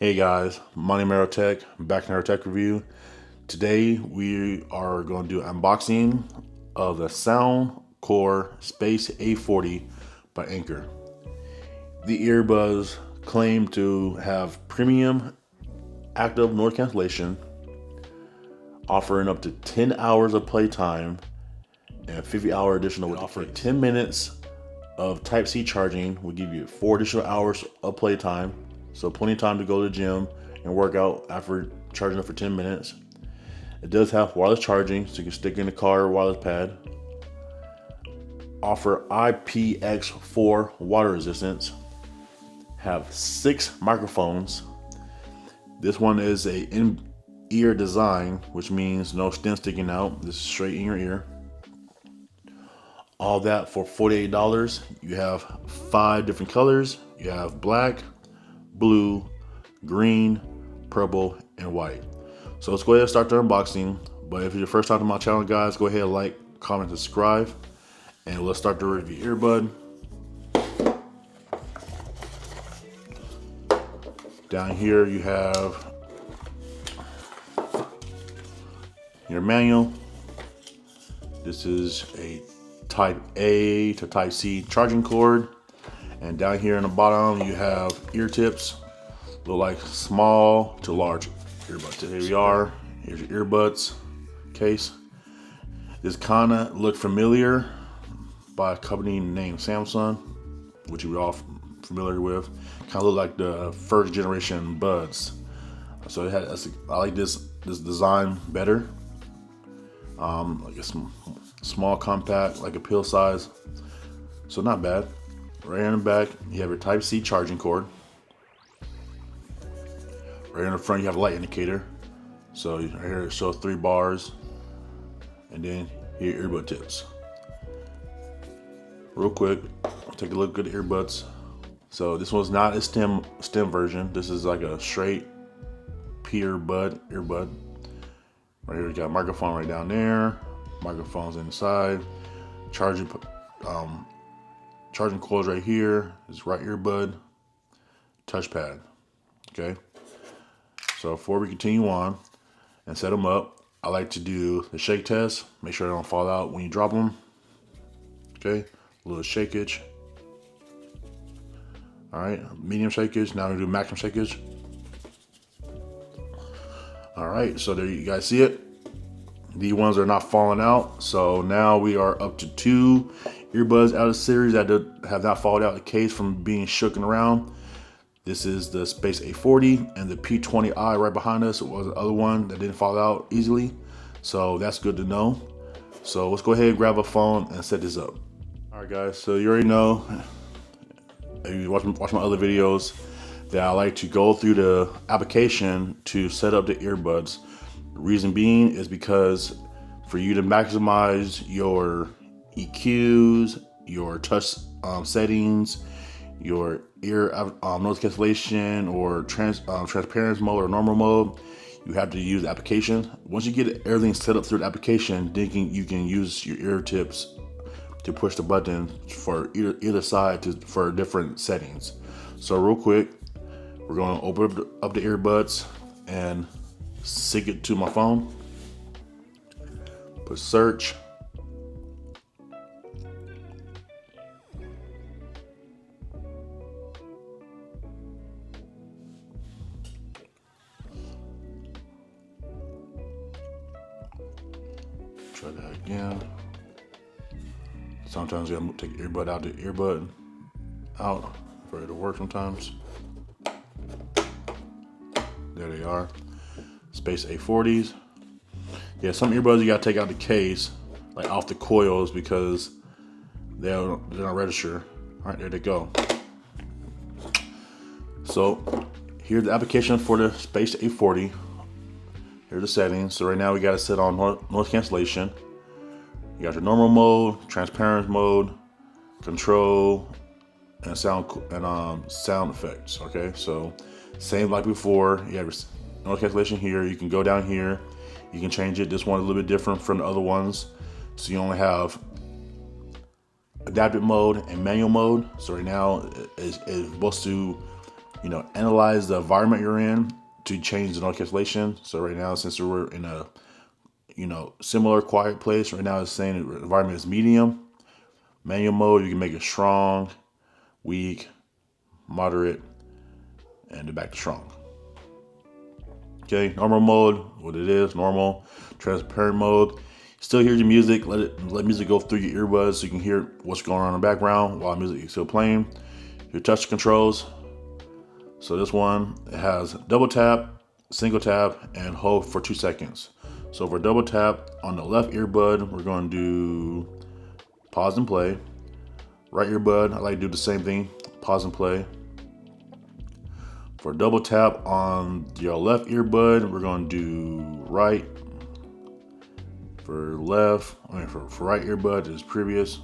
Hey guys, MoneyMarrowTech, back in our tech review. Today we are going to do an unboxing of the Soundcore Space A40 by Anker. The earbuds claim to have premium active noise cancellation, offering up to 10 hours of playtime and 50-hour additional with offer 10 minutes of Type-C charging. Will give you 4 additional hours of playtime. So plenty of time to go to the gym and work out after charging it for 10 minutes. It does have wireless charging, so you can stick it in the car or wireless pad. Offer IPX4 water resistance. Have 6 microphones. This one is a in-ear design, which means no stem sticking out. This is straight in your ear. All that for $48. You have 5 different colors. You have black, blue, green, purple, and white. So let's go ahead and start the unboxing. But if it's your first time to my channel, guys, go ahead and like, comment, subscribe, and let's start the review. Earbud. Down here you have your manual. This is a Type A to Type C charging cord. And down here in the bottom, you have ear tips, look like small to large earbuds. Here we are. Here's your earbuds case. This kind of looked familiar by a company named Samsung, which we're all familiar with. Kind of look like the first generation buds. So it had, I like this design better. Like a small, compact, like a pill size. So not bad. Right in the back, you have your Type-C charging cord. Right in the front, you have a light indicator. So right here it shows 3 bars. And then here are earbud tips. Real quick, take a look at the earbuds. So this one's not a stem version. This is like a straight earbud. Right here, you got a microphone right down there. Microphones inside. Charging cords right here. Is right earbud, touchpad. Okay. So before we continue on and set them up, I like to do the shake test. Make sure they don't fall out when you drop them. Okay. A little shakeage. All right. Medium shakeage. Now we're gonna do maximum shakeage. All right. So there you guys see it. These ones are not falling out. So now we are up to 2 earbuds out of the series that have not fallen out of the case from being shooken around. This is the Space A40, and the P20i right behind us was the other one that didn't fall out easily. So that's good to know. So let's go ahead and grab a phone and set this up. All right, guys. So you already know, if you watch my other videos, that I like to go through the application to set up the earbuds. The reason being is because for you to maximize your EQs, your touch settings, your ear noise cancellation, or transparency mode or normal mode, you have to use the application. Once you get everything set up through the application, then you can use your ear tips to push the button for either side for different settings. So real quick, we're going to open up the earbuds and sync it to my phone. Put search. Try that again. Sometimes you gotta take the earbud out for it to work sometimes. There they are. Space A40s. Yeah, some earbuds you gotta take out the case, like off the coils, because they don't register. All right, there they go. So here's the application for the Space A40. Here's the settings. So right now we got it set on noise cancellation. You got your normal mode, transparent mode, control, and sound effects. Okay, so same like before. You have your noise cancellation here. You can go down here. You can change it. This one is a little bit different from the other ones. So you only have adaptive mode and manual mode. So right now it's supposed to analyze the environment you're in to change the noise cancellation. So right now, since we're in a similar quiet place, right now it's saying the environment is medium. Manual mode, you can make it strong, weak, moderate, and then back to strong. Okay, normal mode, what it is, normal. Transparent mode, still hear your music, let music go through your earbuds so you can hear what's going on in the background while music is still playing. Your touch controls, so this one, it has double tap, single tap, and hold for 2 seconds. So for double tap on the left earbud, we're going to do pause and play. Right earbud, I like to do the same thing, pause and play. For double tap on your left earbud, we're going to do right. For right earbud is previous.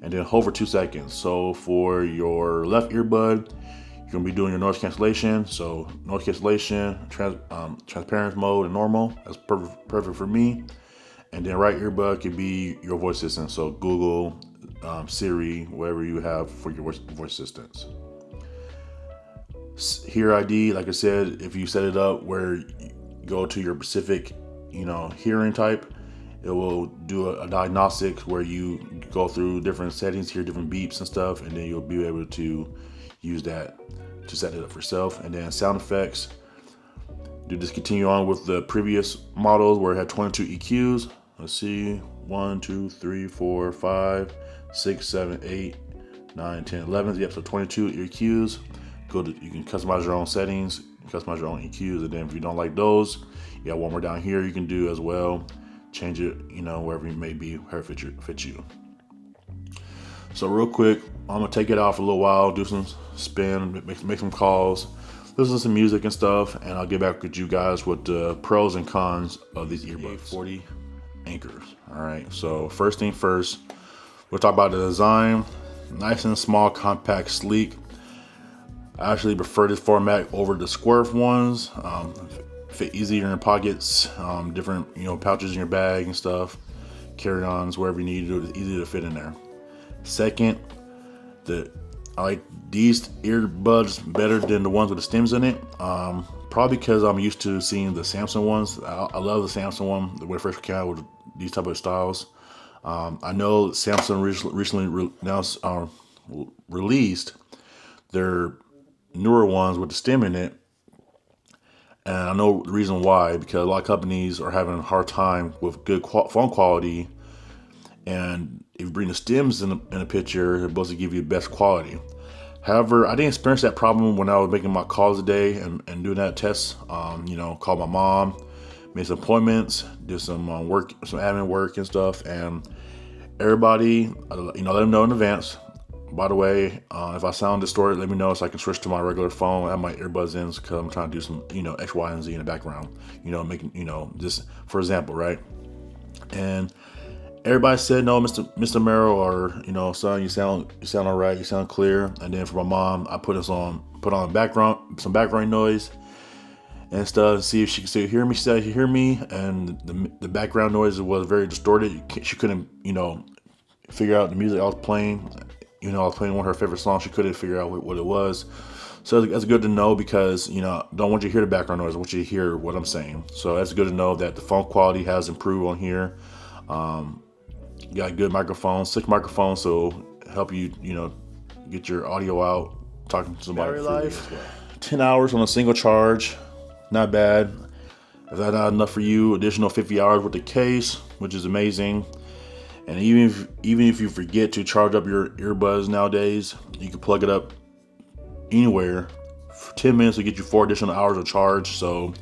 And then hold for 2 seconds. So for your left earbud, you're going to be doing your noise cancellation. So noise cancellation, transparent mode, and normal. That's perfect for me. And then right earbud could be your voice assistant. So Google, Siri, whatever you have for your voice assistants. Hear ID, like I said, if you set it up where you go to your specific, hearing type, it will do a diagnostics where you go through different settings, hear different beeps and stuff, and then you'll be able to use that to set it up for yourself. And then sound effects, you just continue on with the previous models where it had 22 EQs. Let's see, 1, 2, 3, 4, 5, 6, 7, 8, 9, 10, 11. Yep, so 22 EQs. You can customize your own settings, customize your own EQs, and then if you don't like those, you got one more down here you can do as well. Change it, wherever it may be, wherever it fits you. So real quick, I'm gonna take it out for a little while, do some spin, make some calls, listen to some music and stuff, and I'll get back with you guys with the pros and cons of these earbuds. A40 Ankers. All right, so first thing first, we'll talk about the design. Nice and small, compact, sleek. I actually prefer this format over the square ones. Fit easier in pockets, different pouches in your bag and stuff, carry-ons, wherever you need to. It's easy to fit in there. Second, I like these earbuds better than the ones with the stems in it. Probably because I'm used to seeing the Samsung ones. I love the Samsung one when it first came out with these type of styles. I know Samsung recently released their newer ones with the stem in it, and I know the reason why, because a lot of companies are having a hard time with good phone quality, and if you bring the stems in the picture, it's supposed to give you the best quality. However, I didn't experience that problem when I was making my calls today and doing that test. Called my mom, made some appointments, did some work, some admin work and stuff, and everybody, let them know in advance. By the way, if I sound distorted, let me know so I can switch to my regular phone. I have my earbuds in because I'm trying to do some, X, Y, and Z in the background. Making, just for example, right? And everybody said, no, Mr. Merrill, or son, you sound all right, you sound clear. And then for my mom, I put on some background noise and stuff, see if she could still hear me. She said she hear me, and the background noise was very distorted. She couldn't, figure out the music I was playing. I was playing one of her favorite songs. She couldn't figure out what it was. So that's good to know because, don't want you to hear the background noise. I want you to hear what I'm saying. So that's good to know that the phone quality has improved on here. You got a good microphone, slick microphone, so help you, get your audio out, talking to somebody. Battery life, 10 hours on a single charge. Not bad. If that's not enough for you, additional 50 hours with the case, which is amazing. And even if you forget to charge up your earbuds nowadays, you can plug it up anywhere. For 10 minutes to get you 4 additional hours of charge. So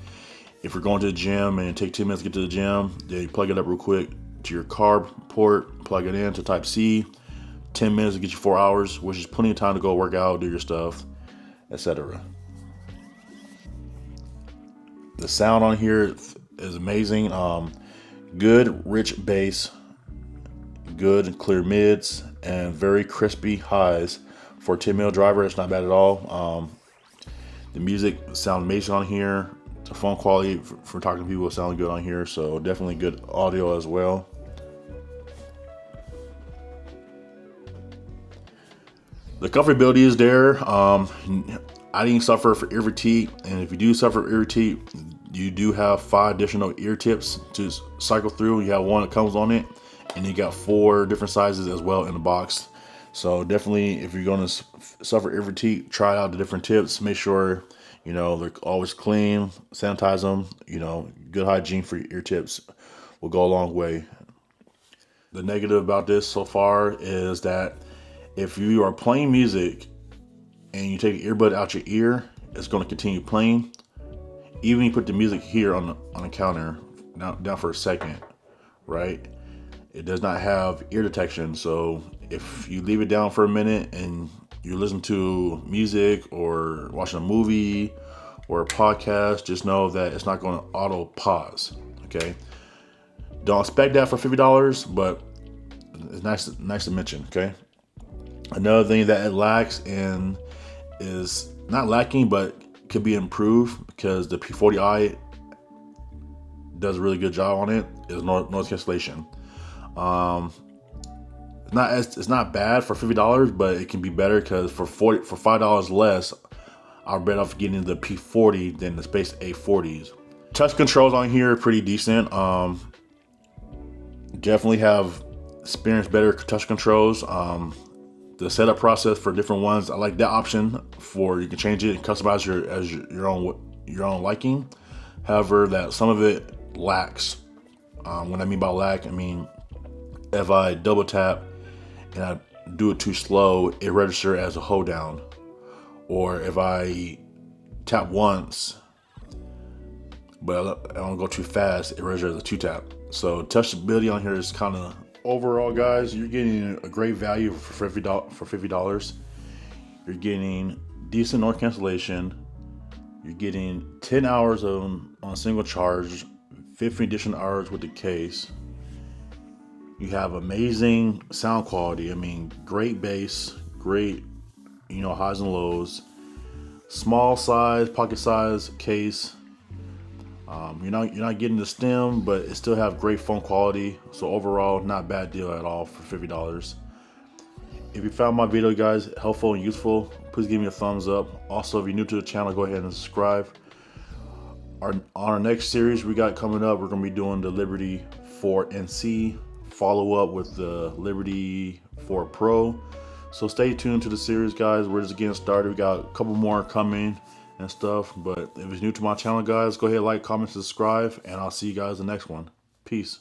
if you're going to the gym and take 10 minutes to get to the gym, then you plug it up real quick to your car port, plug it in to Type C. 10 minutes to get you 4 hours, which is plenty of time to go work out, do your stuff, etc. The sound on here is amazing. Good, rich bass. Good and clear mids and very crispy highs for a 10mm driver. It's not bad at all. The music sounds amazing on here. The phone quality for talking to people sounds good on here, so definitely good audio as well. The comfortability is there. I didn't suffer for ear fatigue, and if you do suffer ear fatigue, you do have 5 additional ear tips to cycle through. You have one that comes on it, and you got 4 different sizes as well in the box. So definitely, if you're going to suffer ear fatigue, try out the different tips. Make sure, you know, they're always clean, sanitize them. You know, good hygiene for your ear tips will go a long way. The negative about this so far is that if you are playing music and you take an earbud out your ear, it's going to continue playing. Even you put the music here on the counter down for a second, right? It does not have ear detection. So if you leave it down for a minute and you listen to music or watching a movie or a podcast, just know that it's not going to auto pause. Okay. Don't expect that for $50, but it's nice to mention. Okay. Another thing that it lacks and is not lacking, but could be improved because the P40i does a really good job on it, is noise cancellation. It's not bad for $50, but it can be better because for $5 less, I'll bet off getting the P40 than the Space A40s. Touch controls on here are pretty decent. Definitely have experienced better touch controls. The setup process for different ones, I like that option for you can change it and customize your own liking. However, that some of it lacks. What I mean by lack, I mean if I double tap and I do it too slow, it registers as a hold down. Or if I tap once, but I don't go too fast, it registers as a 2-tap. So touchability on here is kind of, overall, guys, you're getting a great value for $50. You're getting decent noise cancellation. You're getting 10 hours on a single charge, 15 additional hours with the case. You have amazing sound quality. I mean, great bass, great, highs and lows. Small size, pocket size case. You're not getting the stem, but it still have great phone quality. So overall, not a bad deal at all for $50. If you found my video, guys, helpful and useful, please give me a thumbs up. Also, if you're new to the channel, go ahead and subscribe. On our next series we got coming up, we're going to be doing the Liberty 4 NC, follow up with the Liberty 4 Pro. So stay tuned to the series, guys. We're just getting started. We got a couple more coming and stuff. But if you're new to my channel, guys, go ahead, like, comment, subscribe, and I'll see you guys in the next one. Peace.